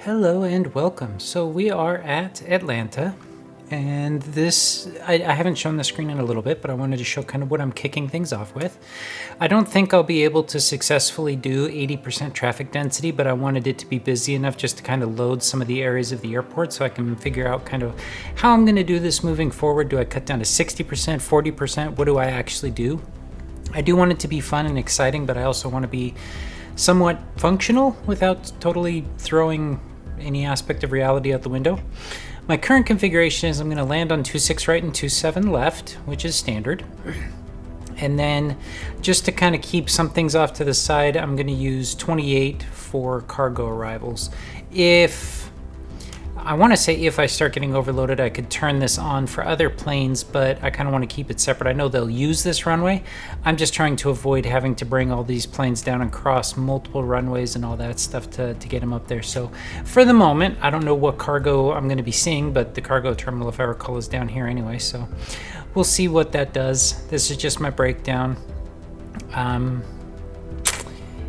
Hello and welcome. So we are at Atlanta, and I haven't shown the screen in a little bit, but I wanted to show kind of what I'm kicking things off with. I don't think I'll be able to successfully do 80% traffic density, but I wanted it to be busy enough just to kind of load some of the areas of the airport so I can figure out kind of how I'm going to do this moving forward. Do I cut down to 60%, 40%? What do I actually do? I do want it to be fun and exciting, but I also want to be somewhat functional without totally throwing any aspect of reality out the window. My current configuration is I'm going to land on 26 right and 27 left, which is standard. And then just to kind of keep some things off to the side, I'm going to use 28 for cargo arrivals. If I start getting overloaded, I could turn this on for other planes, but I kind of want to keep it separate. I know they'll use this runway. I'm just trying to avoid having to bring all these planes down and cross multiple runways and all that stuff to get them up there. So for the moment, I don't know what cargo I'm going to be seeing, but the cargo terminal, if I recall, is down here anyway. So we'll see what that does. This is just my breakdown.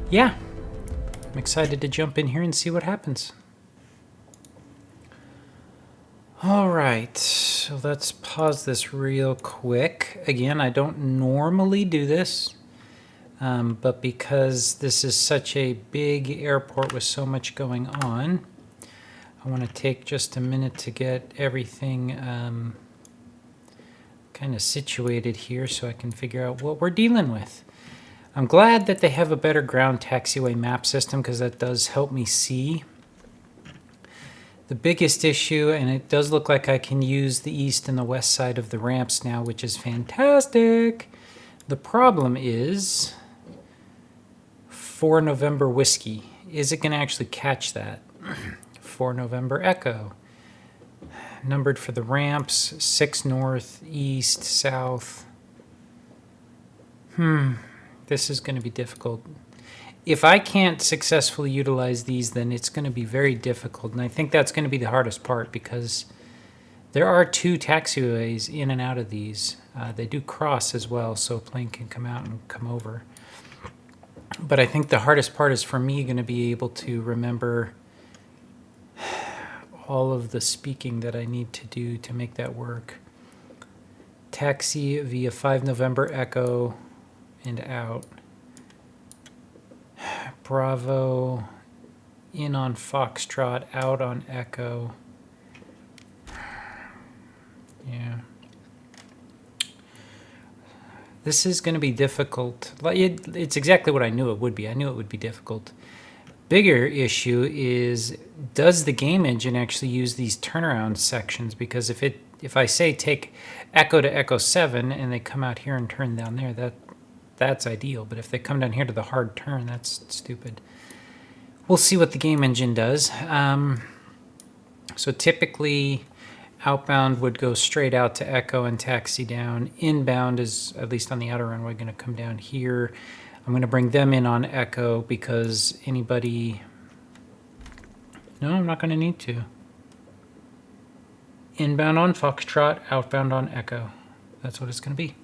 Yeah, I'm excited to jump in here and see what happens. All right, so let's pause this real quick. Again, I don't normally do this, but because this is such a big airport with so much going on, I want to take just a minute to get everything kind of situated here so I can figure out what we're dealing with. I'm glad that they have a better ground taxiway map system because that does help me see. The biggest issue, and it does look like I can use the east and the west side of the ramps now, which is fantastic. The problem is 4 November Whiskey. Is it going to actually catch that? 4 November Echo. Numbered for the ramps, 6 north, east, south. This is going to be difficult. If I can't successfully utilize these, then it's going to be very difficult. And I think that's going to be the hardest part because there are 2 taxiways in and out of these. They do cross as well, so a plane can come out and come over. But I think the hardest part is for me going to be able to remember all of the speaking that I need to do to make that work. Taxi via 5 November Echo and out. Bravo, in on Foxtrot, out on Echo. Yeah. This is going to be difficult. It's exactly what I knew it would be. I knew it would be difficult. Bigger issue is, does the game engine actually use these turnaround sections? Because if I say take Echo to Echo 7 and they come out here and turn down there, that's ideal, but if they come down here to the hard turn, that's stupid. We'll see what the game engine does. So typically, outbound would go straight out to Echo and taxi down. Inbound is, at least on the outer runway, going to come down here. I'm going to bring them in on Echo because anybody... No, I'm not going to need to. Inbound on Foxtrot, outbound on Echo. That's what it's going to be.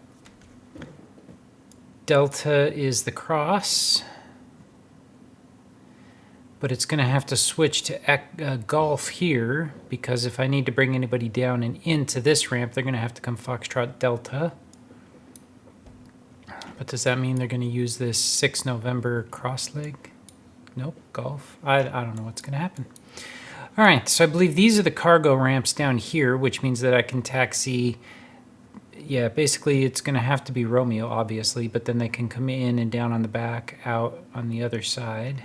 Delta is the cross, but it's going to have to switch to Golf here because if I need to bring anybody down and into this ramp, they're going to have to come Foxtrot Delta. But does that mean they're going to use this 6 November cross leg? Nope, Golf. I don't know what's going to happen. All right, so I believe these are the cargo ramps down here, which means that I can taxi... Yeah, basically it's going to have to be Romeo, obviously, but then they can come in and down on the back, out on the other side.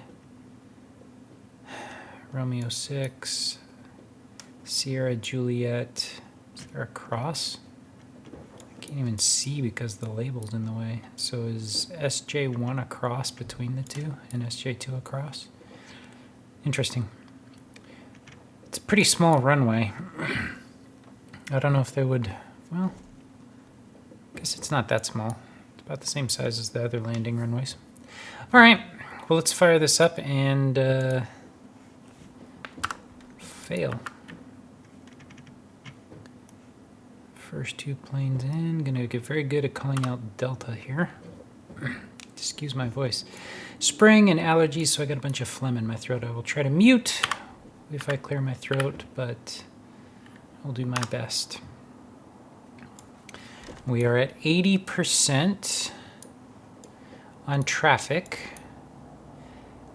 Romeo 6, Sierra Juliet. Is there a cross? I can't even see because the label's in the way. So is SJ1 a cross between the two and SJ2 a cross? Interesting. It's a pretty small runway. I don't know if they would... Well... I guess it's not that small. It's about the same size as the other landing runways. All right, well, let's fire this up and fail. First 2 planes in. Gonna get very good at calling out Delta here. Excuse my voice. Spring and allergies, so I got a bunch of phlegm in my throat. I will try to mute if I clear my throat, but I'll do my best. We are at 80% on traffic.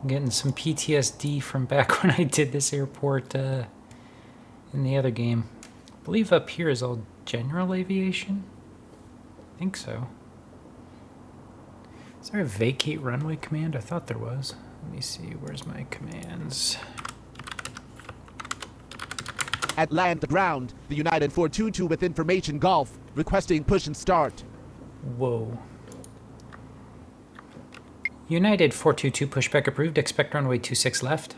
I'm getting some PTSD from back when I did this airport in the other game. I believe up here is all general aviation. I think so. Is there a vacate runway command? I thought there was. Let me see, where's my commands? At land to ground, the United 422 with information Golf, requesting push and start. Whoa. United 422 pushback approved, expect runway 26 left.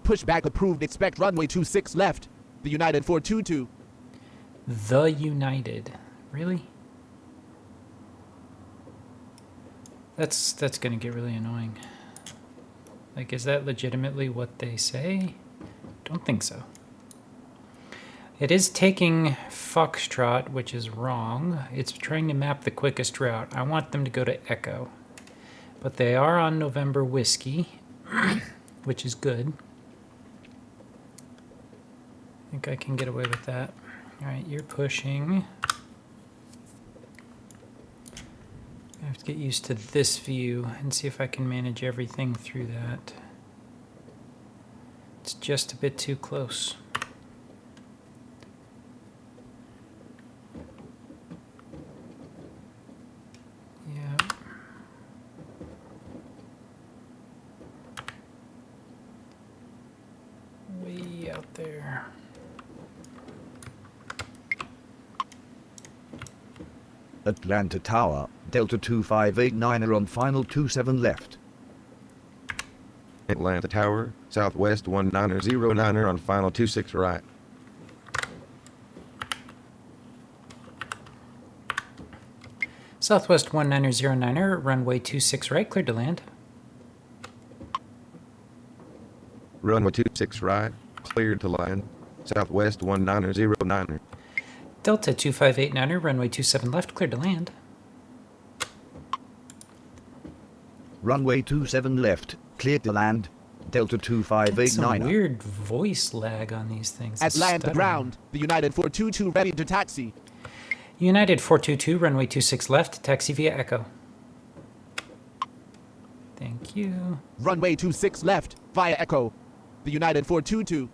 Pushback approved, expect runway 26 left. The United 422. The United. Really? That's gonna get really annoying. Like, is that legitimately what they say? Don't think so. It is taking Foxtrot, which is wrong. It's trying to map the quickest route. I want them to go to Echo. But they are on November Whiskey, which is good. I think I can get away with that. All right, you're pushing. I have to get used to this view and see if I can manage everything through that. It's just a bit too close. Yeah. Way out there. Atlanta Tower, Delta 2589 on final 27 left. Atlanta Tower, Southwest 1909 on final 26 right. Southwest 1909er, runway 26 right, cleared to land. Runway 26 right, cleared to land. Southwest 1909er. Delta 2589er, runway 27 left, cleared to land. Runway 27 left, cleared to land. Delta Some 2589. weird voice lag on these things. At It's land to stuttering. ground, the United 422 ready to taxi. United 422, runway 26 left, taxi via Echo. Thank you. Runway 26 left, via Echo. The United 422.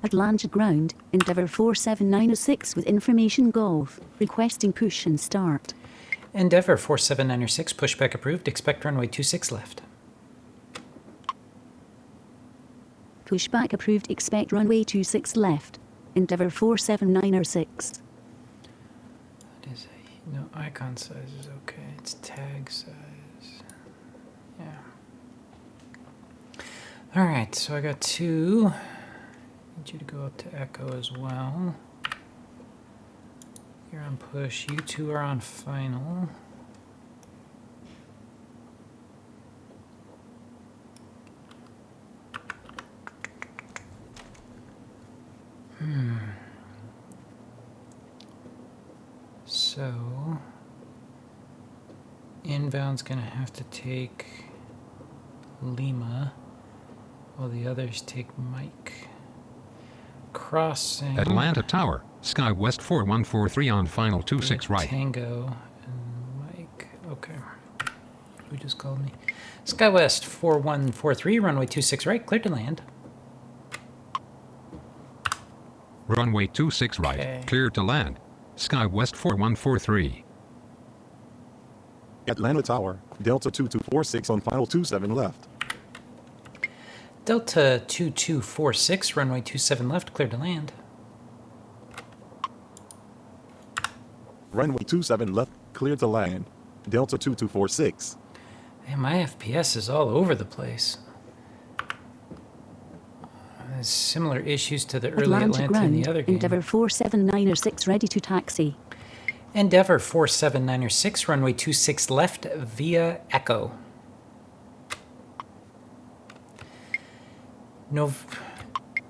Atlanta ground, Endeavour 47906 with information Golf, requesting push and start. Endeavour 47906, pushback approved, expect runway 26 left. Pushback approved, expect runway 26 left. Endeavour 47906. What is it? No, icon size is okay. It's tag size. Yeah. All right, so I got two. Need you to go up to Echo as well. You're on push. You two are on final. So, inbound's gonna have to take Lima, while the others take Mike. Crossing. Atlanta Tower, Sky West 4143 on final 26 right. Tango and Mike. Okay. Who just called me? SkyWest 4143, runway 26 right, cleared to land. Runway 26 right, Okay. clear to land. Sky West 4143. Atlanta Tower, Delta 2246 on final 27 left. Delta 2246, runway 27 left, cleared to land. Runway 27 left, cleared to land. Delta 2246. Man, my FPS is all over the place. There's similar issues to the early Atlanta Atlanta in ground, the other game. Endeavour 47906 ready to taxi. Endeavour 47906, runway 26 left via Echo.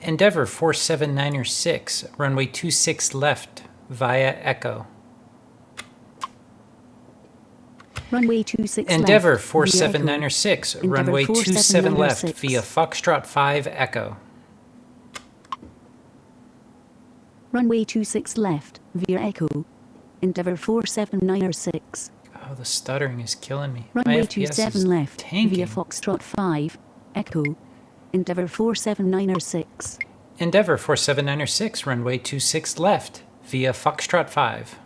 Endeavour 47906, runway 26 left via Echo. Runway 26 Endeavor left. via Echo. 4796, Endeavour runway 27 left 4796. via Foxtrot 5 Echo. Runway 26 left via Echo. Endeavour 4796. Oh, the stuttering is killing me. Runway My FPS 27 is left tanking. via Foxtrot 5 Echo. Endeavour 4796. Endeavor 4796, runway 26 left via Foxtrot 5.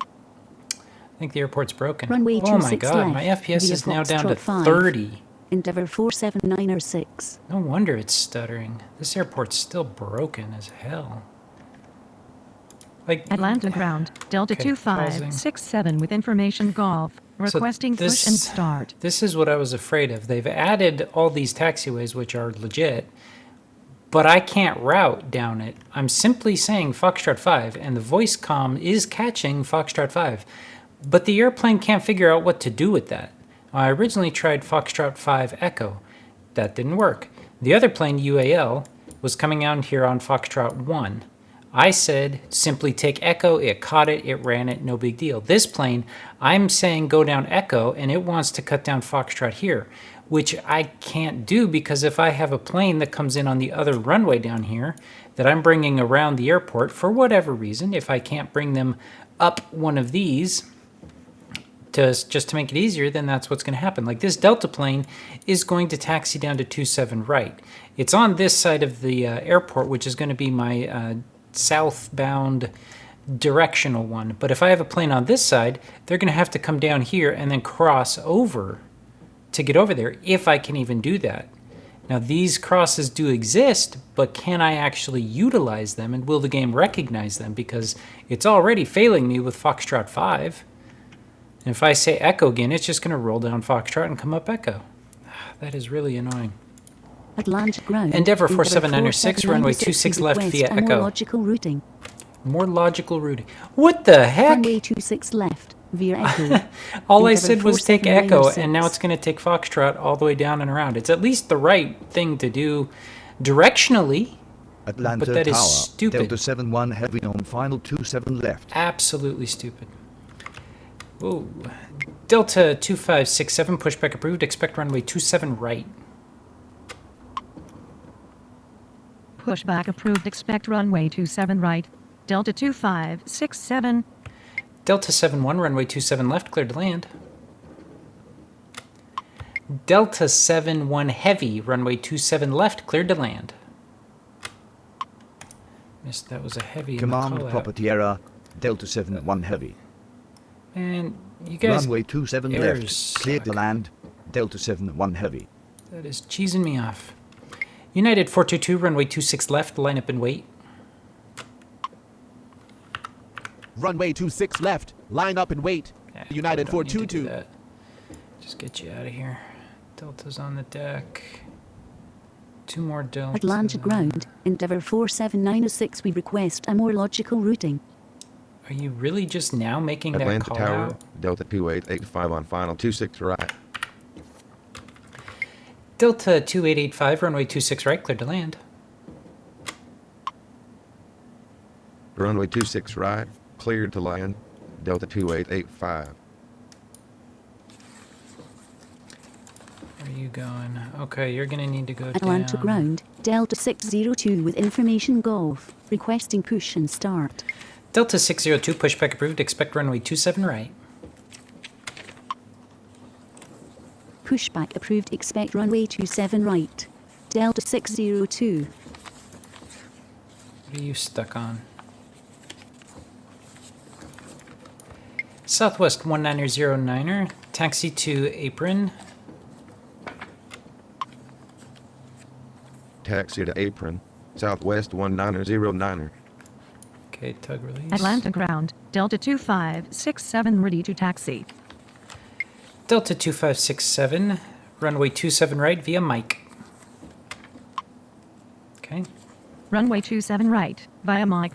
I think the airport's broken. Runway Oh my 26 god, left my FPS via is now down to Foxtrot 5. 30. Endeavour 4796. No wonder it's stuttering. This airport's still broken as hell. Like Atlanta ground, Delta Okay, 2567 with information Golf, requesting push and start. This is what I was afraid of. They've added all these taxiways, which are legit, but I can't route down it. I'm simply saying Foxtrot 5, and the voice comm is catching Foxtrot 5, but the airplane can't figure out what to do with that. I originally tried Foxtrot 5 Echo. That didn't work. The other plane, UAL, was coming out here on Foxtrot 1. I said, simply take Echo, it caught it, it ran it, no big deal. This plane, I'm saying go down Echo, and it wants to cut down Foxtrot here, which I can't do because if I have a plane that comes in on the other runway down here that I'm bringing around the airport for whatever reason, if I can't bring them up one of these, just to make it easier, then that's what's going to happen. Like this Delta plane is going to taxi down to 27 right. It's on this side of the airport, which is going to be my southbound directional one. But if I have a plane on this side, they're going to have to come down here and then cross over to get over there, if I can even do that. Now these crosses do exist, but can I actually utilize them, and will the game recognize them? Because it's already failing me with Foxtrot 5. And if I say Echo again, it's just going to roll down Foxtrot and come up Echo. That is really annoying. Atlanta ground. Endeavour 4796, runway 26 left via Echo. More logical routing. More logical routing. What the heck? Runway 26 left via Echo. All I Endeavour said was take Echo, 4796. and now it's going to take Foxtrot all the way down and around. It's at least the right thing to do directionally. Atlanta But that is Tower, stupid. Delta 71 heavy on final 27 left. Absolutely stupid. Whoa. Delta 2567, pushback approved. Expect runway 27 right. Pushback approved, expect runway 27 right. Delta 2567. Delta 71, runway 27 left, cleared to land. Delta 71 heavy, runway 27 left, cleared to land. Missed, that was a heavy in the Command call-out. property error, Delta 71 heavy. Man, you guys, Runway 27 errors left, cleared to suck. land, Delta 71 heavy. That is cheesing me off. United 422, runway 26 left, line up and wait. Runway 26 left. Line up and wait. Yeah, United we don't need to do 422. that. Just get you out of here. Delta's on the deck. Two more Delta. Atlanta ground. Endeavour 4796. We request a more logical routing. Are you really just now making that Atlanta call Tower, out? Delta 2885 on final 26 right. Delta 2885, runway 26 right, cleared to land. Runway 26 right, cleared to land, Delta 2885. Where are you going? Okay, you're gonna need to go Atlanta down. ground. Delta 602 with information Golf. Requesting push and start. Delta 602, pushback approved. Expect runway 27 right. Pushback approved. Expect runway 27 right. Delta 602. What are you stuck on? Southwest 1909er, taxi to apron. Taxi to apron, Southwest 1909er. Okay, tug release. Atlanta ground, Delta 2567 ready to taxi. Delta 2567, runway 27 right via Mike. Okay. Runway 27 right, via Mike.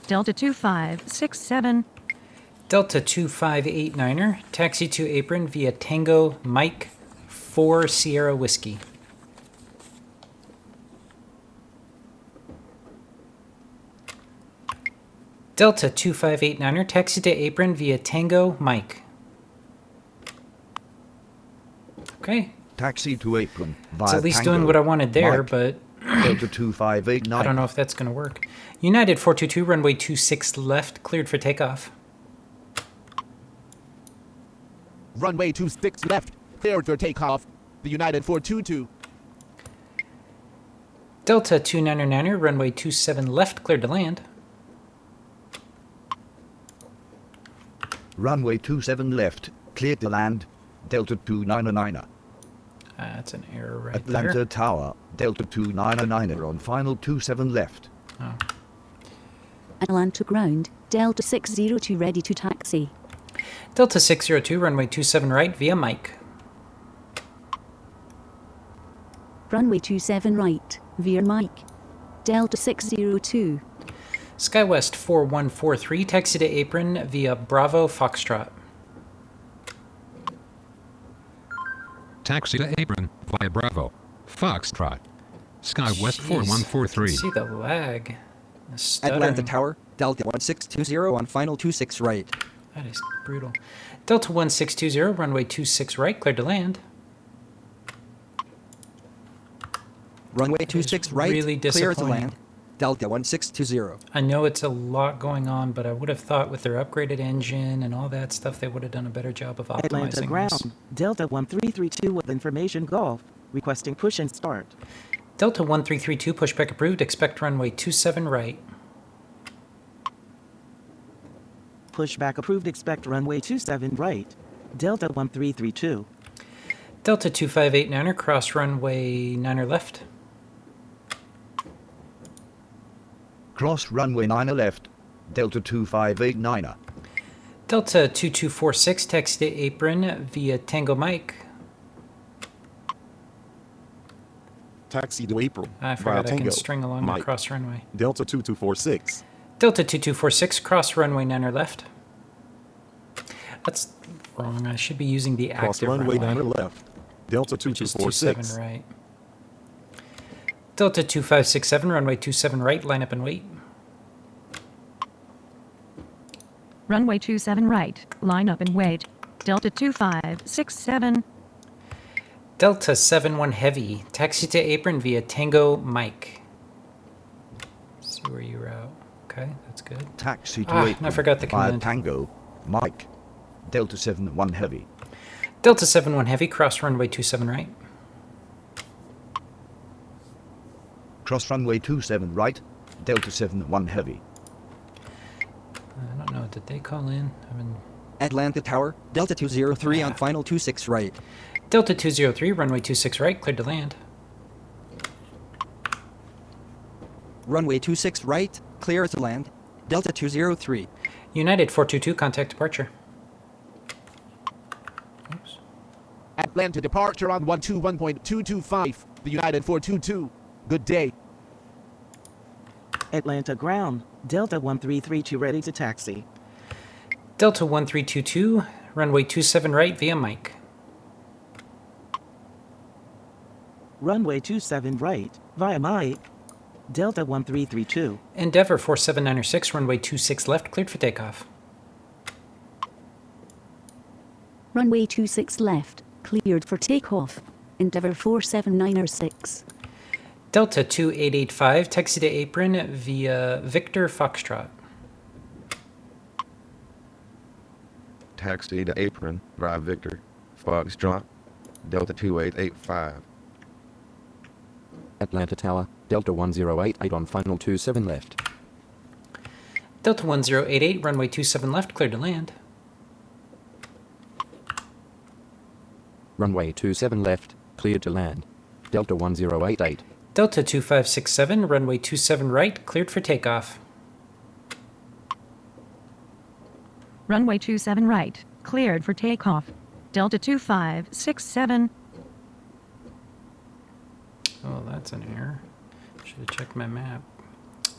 Delta 2567. Delta 2589er, taxi to apron via Tango Mike 4 Sierra Whiskey. Delta 2589er, taxi to apron via Tango Mike Okay. Taxi to apron via It's at least Tango, doing what I wanted there, Mike, but Delta 2589. I don't know if that's going to work. United 422, runway 26 left, cleared for takeoff. Runway 26 left, cleared for takeoff. The United 422. Delta 299er, runway 27 left, cleared to land. Runway 27 left, cleared to land. Delta 299er. That's an error right Atlanta there. Tower, Delta 299er on final 27 left. Oh. Atlanta ground, Delta 602 ready to taxi. Delta 602, runway 27 right, via Mike. Runway 27 right, via Mike. Delta 602. SkyWest 4143, taxi to apron via Bravo Foxtrot. Taxi to apron via Bravo. Foxtrot. SkyWest Jeez, 4143. See the lag. The stuttering. Atlanta Tower, Delta 1620 on final 26 right. That is brutal. Delta 1620, runway 26 right, cleared to land. Runway 26 right, really clear to disappointing. land. Delta 1620. I know it's a lot going on, but I would have thought with their upgraded engine and all that stuff, they would have done a better job of optimizing Atlanta this. ground, Delta 1332 with information Golf, requesting push and start. Delta 1332, pushback approved, expect runway 27 right. Pushback approved, expect runway 27 right. Delta 1332. Delta 2589er, cross runway 9er left. Cross runway 9er left, Delta 2589er. Delta 2246, taxi to apron via Tango Mike. Taxi to April. I via forgot I can Tango, string along Mike, the cross runway. Delta 2246. Delta 2246, cross runway 9er left. That's wrong. I should be using the Cross active runway runway. 9er left. Delta Which is 2246. 27 right. Delta 2567, runway 27 right, line up and wait. Runway 27 right, line up and wait. Delta 2567. Delta 71 heavy, taxi to apron via Tango Mike. See where you route. Okay, that's good. Taxi to Ah, apron I forgot the via command. Tango, Mike. Delta 71 heavy. Delta 71 heavy, cross runway 27 right. Cross runway 27 right, Delta 71 heavy. I don't know, did they call in? I mean, Atlanta Tower, Delta 203 on final 26 right. Delta 203, runway 26 right, cleared to land. Runway 26 right, clear to land. Delta 203. United 422, contact departure. Oops. Atlanta departure on 121.225. The United 422. Good day. Atlanta ground, Delta 1332 ready to taxi. Delta 1322, runway 27 right via Mike. Runway 27 right, via Mike. Delta 1332. Endeavor 4796, runway 26 left, cleared for takeoff. Runway 26 left, cleared for takeoff. Endeavour 47906. Delta 2885, taxi to apron via Victor Foxtrot. Taxi to apron via Victor Foxtrot. Delta 2885. Atlanta Tower, Delta 1088 on final 27 left. Delta 1088, runway 27 left, cleared to land. Runway 27 left, cleared to land. Delta 1088. Delta 2567, runway 27 right, cleared for takeoff. Runway 27 right, cleared for takeoff. Delta 2567. Oh, that's an error. Should have checked my map.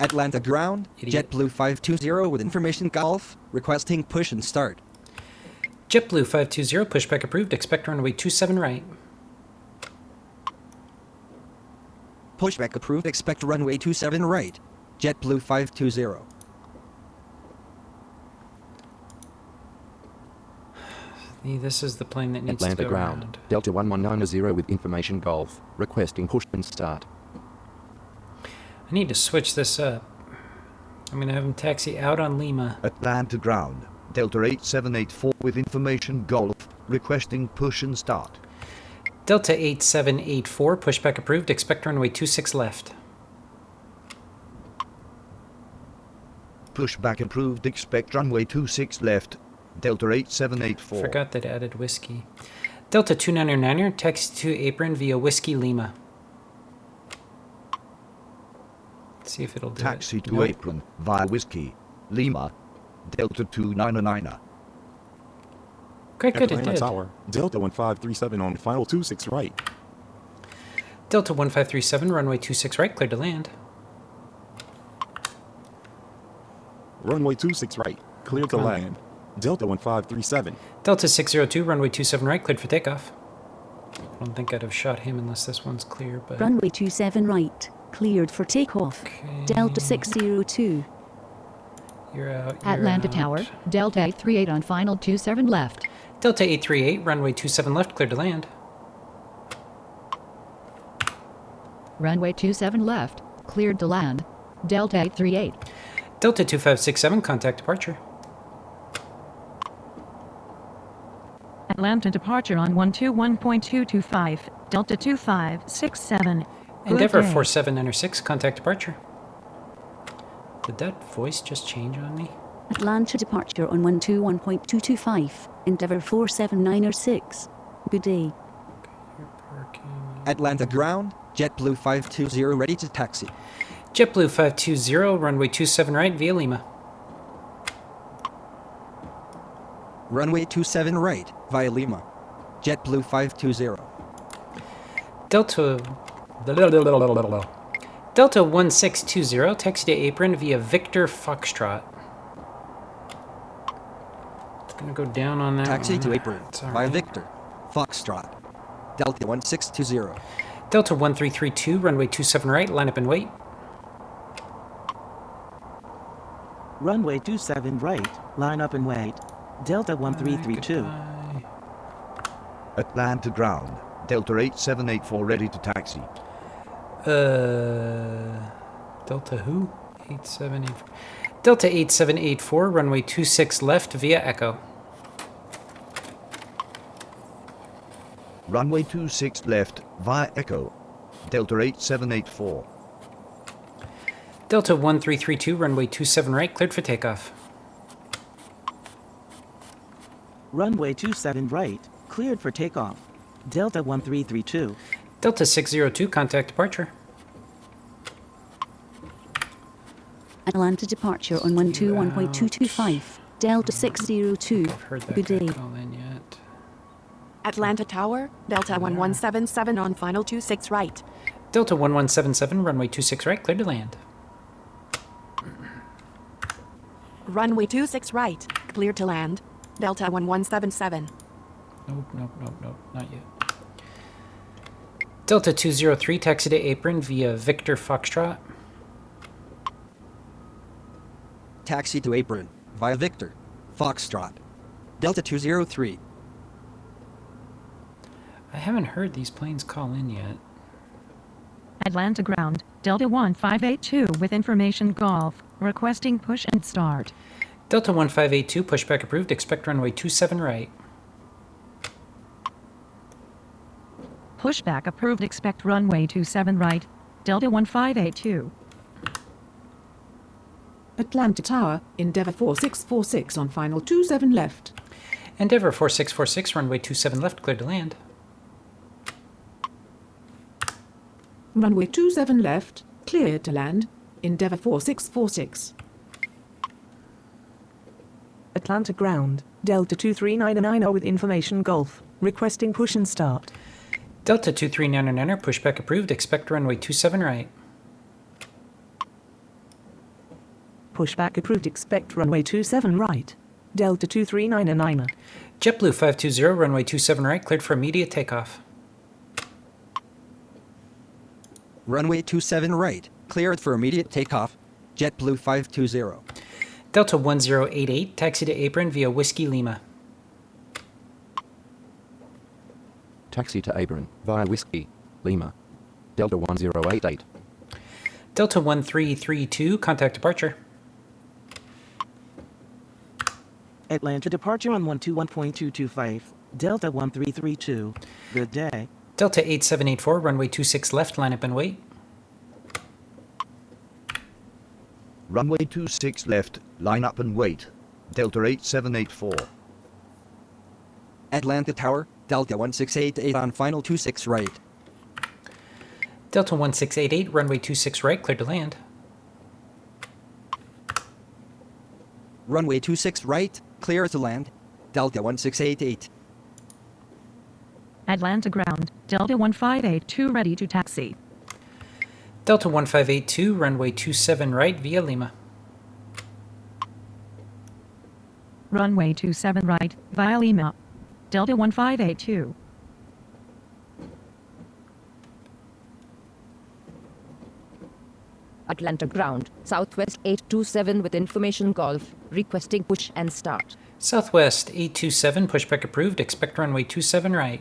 Atlanta ground, Idiot. JetBlue 520 with information Golf, requesting push and start. JetBlue 520, pushback approved, expect runway 27 right. Pushback approved, expect runway 27 right. JetBlue 520. This is the plane that needs Atlanta to go ground. around. Delta 1190 with information Golf. Requesting push and start. I need to switch this up. I'm going to have him taxi out on Lima. Atlanta ground. Delta 8784 with information Golf. Requesting push and start. Delta 8784, pushback approved. Expect runway 26 left. Pushback approved. Expect runway 26 left. Delta 8784. Forgot that added whiskey. Delta 299er, taxi to apron via Whiskey Lima. Let's see if it'll do Taxi it. to Nope. apron via Whiskey Lima. Delta 299er. Okay, good, it Atlanta did. Tower. Delta 1537 on final 26 right. Delta 1537, runway 26 right, cleared to land. Runway 26 right. Cleared to Come on. land. Delta 1537. Delta 602, runway 27 right, cleared for takeoff. I don't think I'd have shot him unless this one's clear, but... Runway 27 right. Cleared for takeoff. Okay. Delta 602. You're out, you're Atlanta out. Tower, Delta 838 on final 27 left. Delta 838, runway 27 left, cleared to land. Runway 27 left, cleared to land. Delta 838. Delta 2567, contact departure. Atlanta departure on 121.225, Delta 2567. Endeavour Good day. 4796, contact departure. Did that voice just change on me? Atlanta departure on 121.225. Endeavour 47906. Good day. You're parking. Atlanta ground. JetBlue 520 ready to taxi. JetBlue 520, runway 27 right via Lima. Runway 27 right via Lima. JetBlue 520. Delta 1620, taxi to apron via Victor Foxtrot. It's gonna go down on that Taxi one. to apron It's all via right. Victor. Foxtrot. Delta 1620. Delta 1332, runway 27 right, line up and wait. Runway 27 right. Line up and wait. Delta 1332. Goodbye. Atlanta ground. Delta 8784 ready to taxi. Delta who? 8784. Delta 8784, runway 26 left via Echo. Runway 26 left via Echo. Delta 8784. Delta 1332, runway 27 right, cleared for takeoff. Runway 27 right. Cleared for takeoff. Delta 1332. Delta 602, contact departure. Atlanta departure on 121.225. Delta 602. I've heard that Good guy day. call in yet. Atlanta Tower, Delta 1177 on final 26 right. Delta 1177, runway 26 right, cleared to land. Runway 26 right, clear to land. Delta 1177. Nope, not yet. Delta 203, taxi to apron via Victor Foxtrot. Taxi to apron via Victor. Foxtrot. Delta 203. I haven't heard these planes call in yet. Atlanta ground, Delta 1582 with information Golf. Requesting push and start. Delta 1582, pushback approved, expect runway 27 right. Pushback approved, expect runway 27 right. Delta 1582. Atlanta Tower, Endeavour 4646 on final 27 left. Endeavour 4646, runway 27 left, cleared to land. Runway 27 left, cleared to land. Endeavour 4646. Atlanta ground. Delta 23990 with information Golf. Requesting push and start. Delta 2399er, pushback approved, expect runway 27 right. Pushback approved. Expect runway 27 right. Delta 23990. JetBlue 520, runway 27 right, cleared for immediate takeoff. Runway 27 right. Cleared for immediate takeoff. JetBlue 520. Delta 1088, taxi to apron via Whiskey Lima. Taxi to Abram via Whiskey, Lima. Delta 1088. Delta 1332, contact departure. Atlanta departure on 121.225. Delta 1332. Good day. Delta 8784, runway 26 left, line up and wait. Runway 26 left, line up and wait. Delta 8784. Atlanta Tower, Delta 1688 on final 26 right. Delta 1688, runway 26 right, clear to land. Runway 26 right, clear to land. Delta 1688. Atlanta ground, Delta 1582 ready to taxi. Delta 1582, runway 27 right, via Lima. Runway 27 right, via Lima. Delta 1582. Atlanta ground, Southwest 827 with information Golf, requesting push and start. Southwest 827, pushback approved, expect runway 27 right.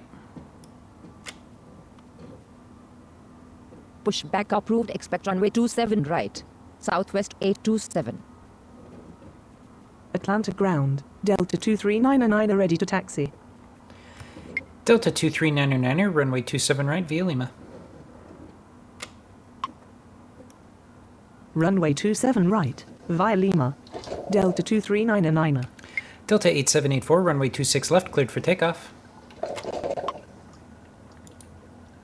Pushback approved, expect runway 27 right. Southwest 827. Atlanta ground, Delta 23999 ready to taxi. Delta 23999, runway 27 right, via Lima. Runway 27 right, via Lima. Delta 23999. Delta 8784, runway 26 left, cleared for takeoff.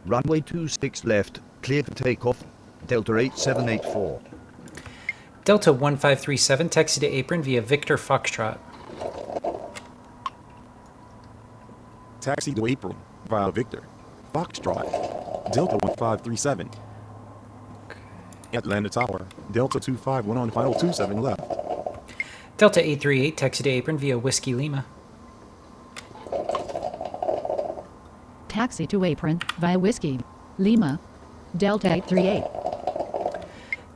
Runway 26 left, clear for takeoff. Delta 8784. Delta 1537, taxi to apron via Victor Foxtrot. Taxi to April via Victor. Foxtrot. Delta 1537. Atlanta Tower. Delta 251 on final 27 left. Delta 838, taxi to apron via Whiskey Lima. Taxi to apron via Whiskey, Lima. Delta 838.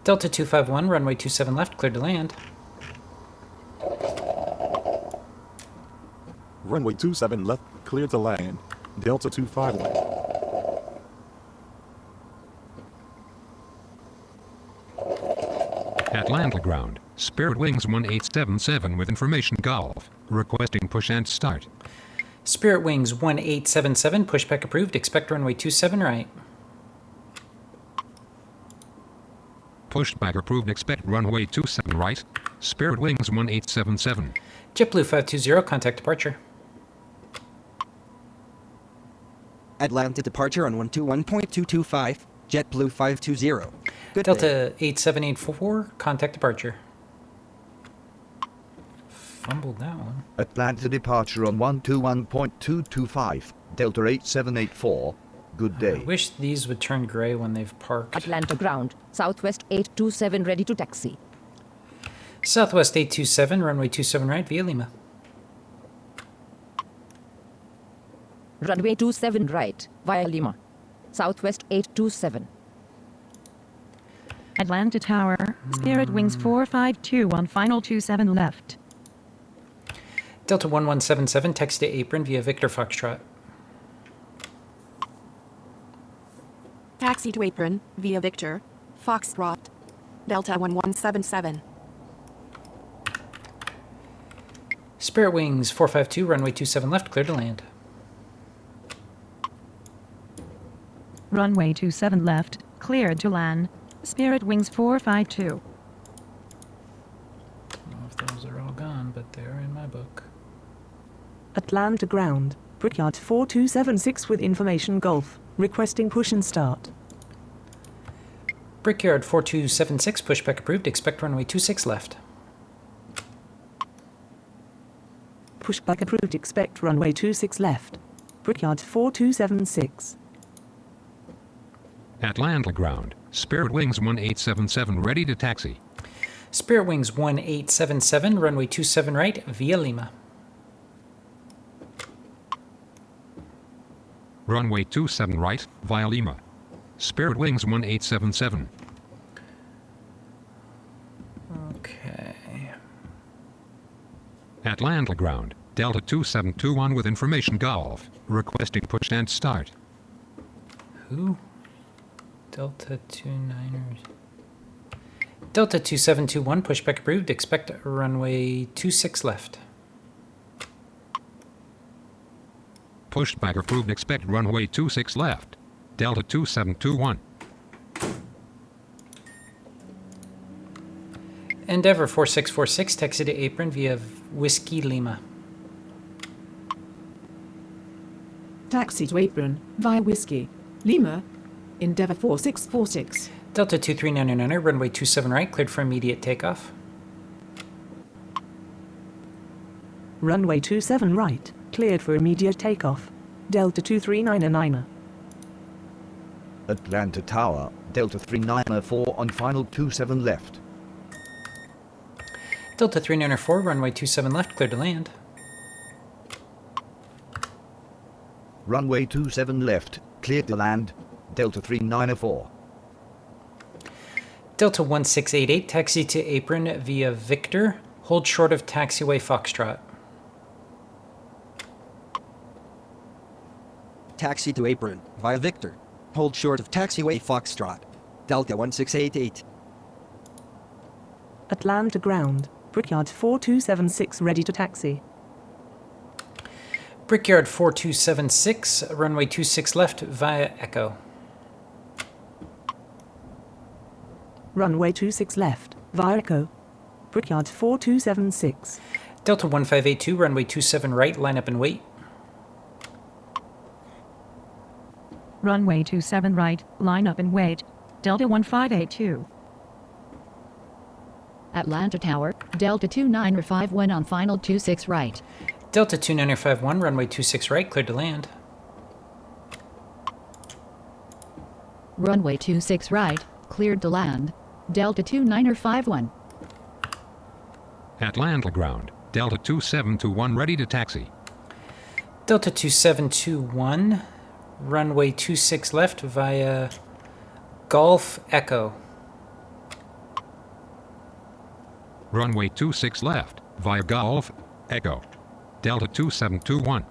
Delta 251, runway 27 left, cleared to land. Runway 27 left, clear to land. Delta 251. Atlanta ground, Spirit Wings 1877 with information Golf, requesting push and start. Spirit Wings 1877, pushback approved, expect runway 27 right. Pushback approved, expect runway 27 right. Spirit Wings 1877. JetBlue 520, contact departure. Atlanta departure on 121.225. JetBlue 520. Good Delta day. 8784, contact departure. Fumbled that one. Atlanta departure on 121.225. Delta 8784. Good day. I wish these would turn gray when they've parked. Atlanta ground, Southwest 827 ready to taxi. Southwest 827, runway 27 right, via Lima. Runway 27 right, via Lima. Southwest 827. Atlanta Tower, Spirit Wings 452 on final 27 left. Delta 1177, taxi to apron via Victor Foxtrot. Taxi to apron via Victor Foxtrot. Delta 1177. Spirit Wings 452, runway 27 left, clear to land. Runway 27 left, cleared to land. Spirit Wings 452. I don't know if those are all gone, but they're in my book. Atlanta ground, Brickyard 4276 with information Golf, requesting push and start. Brickyard 4276, pushback approved, expect runway 26 left. Pushback approved, expect runway 26 left. Brickyard 4276. Atlanta ground, Spirit Wings 1877 ready to taxi. Spirit Wings 1877, runway 27 right, via Lima. Runway 27 right, via Lima. Spirit Wings 1877. Okay. Atlanta ground, Delta 2721 with information golf. Requesting push and start. Who? Delta 29ers. Delta 2721, pushback approved. Expect runway 26 left. Pushback approved. Expect runway 26 left. Delta 2721. Endeavor 4646, taxi to apron via Whiskey Lima. Taxi to apron via Whiskey. Lima. Endeavour 4646. Delta 2399, runway 27 right, cleared for immediate takeoff. Runway 27 right, cleared for immediate takeoff. Delta 2399. Atlanta Tower, Delta 394 on final 27 left. Delta 394, runway 27 left, cleared to land. Runway 27 left, cleared to land. Delta 394. Delta 1688, taxi to apron via Victor. Hold short of taxiway Foxtrot. Taxi to apron via Victor. Hold short of taxiway Foxtrot. Delta 1688. Atlanta ground. Brickyard 4276 ready to taxi. Brickyard 4276, runway 26 left via Echo. Runway 26 left via Echo. Brickyard 4276. Delta 1582, runway 27 right, line up and wait. Runway 27 right, line up and wait. Delta 1582. Atlanta Tower, Delta 2951 on final 26 right. Delta 2951, runway 26 right, cleared to land. Runway 26 right, cleared to land. Delta 2951. Atlanta ground. Delta 2721 ready to taxi. Delta 2721, runway 26 left via Golf Echo. Runway 26 left via Golf Echo. Delta 2721.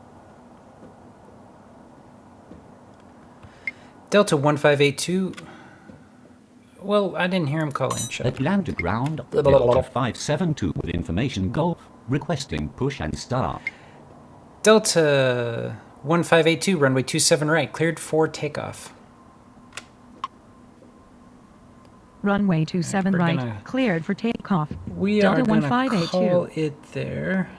Delta 1582. Well, I didn't hear him calling. Atlanta ground, Delta 572 with information golf, requesting push and start. Delta 1582, runway 27 right, cleared for takeoff. Runway 27 right, gonna- cleared for takeoff. We Delta are going to 1582. call it there.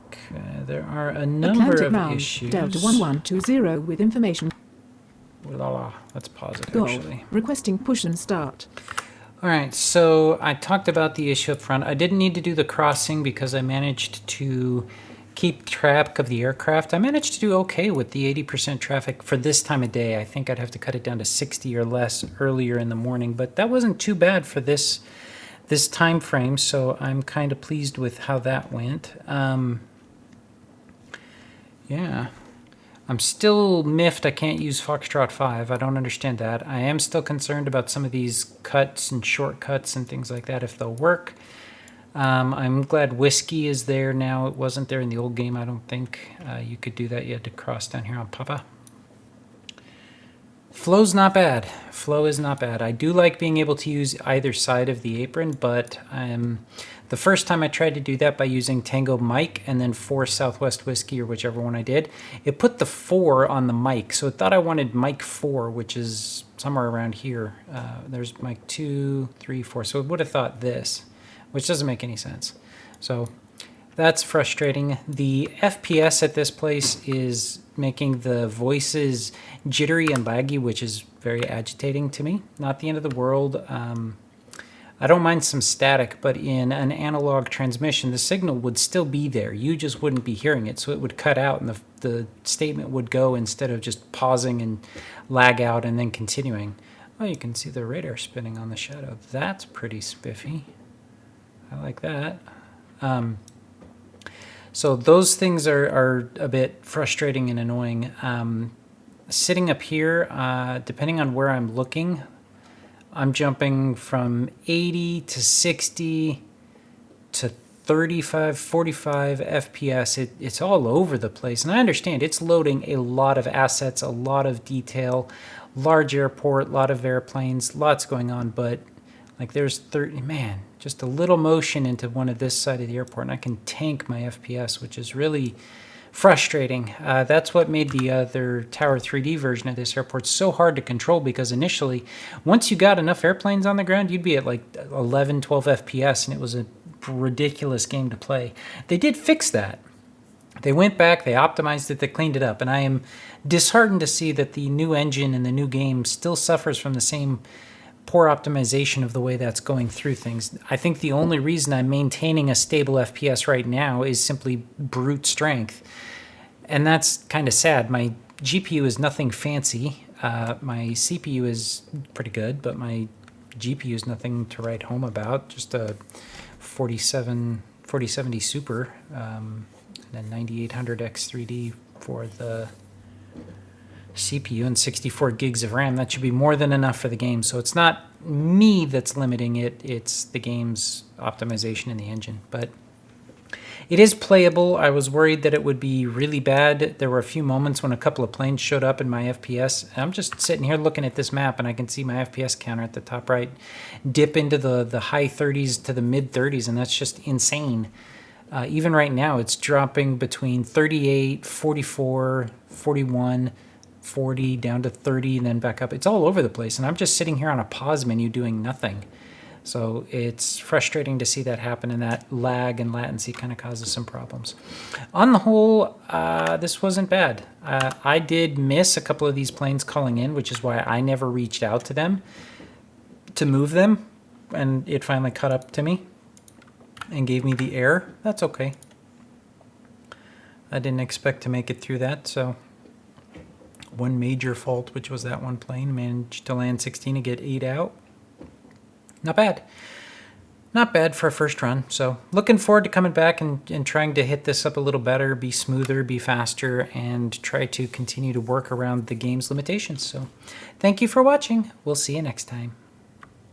Okay, there are a number Atlantic of ground. issues. Delta 1120 with information Let's pause it, golf. actually. Requesting push and start. All right, so I talked about the issue up front. I didn't need to do the crossing because I managed to keep track of the aircraft. I managed to do okay with the 80% traffic for this time of day. I think I'd have to cut it down to 60 or less earlier in the morning, but that wasn't too bad for this time frame, so I'm kind of pleased with how that went. Yeah. I'm still miffed I can't use Foxtrot 5. I don't understand that. I am still concerned about some of these cuts and shortcuts and things like that, if they'll work. I'm glad Whiskey is there now. It wasn't there in the old game, I don't think. You could do that. You had to cross down here on Papa. Flow's not bad. Flow is not bad. I do like being able to use either side of the apron, but the first time I tried to do that by using Tango Mike and then 4 Southwest Whiskey or whichever one I did, it put the 4 on the mic. So it thought I wanted Mike 4, which is somewhere around here. There's Mike 2, 3, 4. So it would have thought this, which doesn't make any sense. So that's frustrating. The FPS at this place is making the voices jittery and laggy, which is very agitating to me. Not the end of the world. I don't mind some static, but in an analog transmission, the signal would still be there. You just wouldn't be hearing it, so it would cut out and the statement would go instead of just pausing and lag out and then continuing. Oh, you can see the radar spinning on the shadow. That's pretty spiffy. I like that. So those things are a bit frustrating and annoying. Sitting up here, depending on where I'm looking, I'm jumping from 80 to 60 to 35, 45 FPS. It's all over the place. And I understand it's loading a lot of assets, a lot of detail, large airport, a lot of airplanes, lots going on. But like there's 30, man, just a little motion into one of this side of the airport and I can tank my FPS, which is really frustrating. That's what made the other Tower 3D version of this airport so hard to control, because initially, once you got enough airplanes on the ground, you'd be at like 11, 12 FPS, and it was a ridiculous game to play. They did fix that. They went back, they optimized it, they cleaned it up, and I am disheartened to see that the new engine and the new game still suffers from the same poor optimization of the way that's going through things. I think the only reason I'm maintaining a stable FPS right now is simply brute strength. And that's kind of sad. My GPU is nothing fancy. My CPU is pretty good, but my GPU is nothing to write home about. Just a 4070 Super and a 9800X3D for the CPU and 64 gigs of RAM. That should be more than enough for the game. So it's not me that's limiting it, it's the game's optimization in the engine. But it is playable. I was worried that it would be really bad. There were a few moments when a couple of planes showed up in my FPS. I'm just sitting here looking at this map and I can see my FPS counter at the top right dip into the high 30s to the mid 30s, and that's just insane. Even right now, it's dropping between 38, 44, 41, 40, down to 30, and then back up. It's all over the place, and I'm just sitting here on a pause menu doing nothing. So it's frustrating to see that happen, and that lag and latency kind of causes some problems. On the whole, this wasn't bad. I did miss a couple of these planes calling in, which is why I never reached out to them to move them, and it finally caught up to me and gave me the error. That's okay. I didn't expect to make it through that, so one major fault, which was that one plane, managed to land 16 and get 8 out. Not bad. Not bad for a first run. So looking forward to coming back and trying to hit this up a little better, be smoother, be faster, and try to continue to work around the game's limitations. So thank you for watching. We'll see you next time.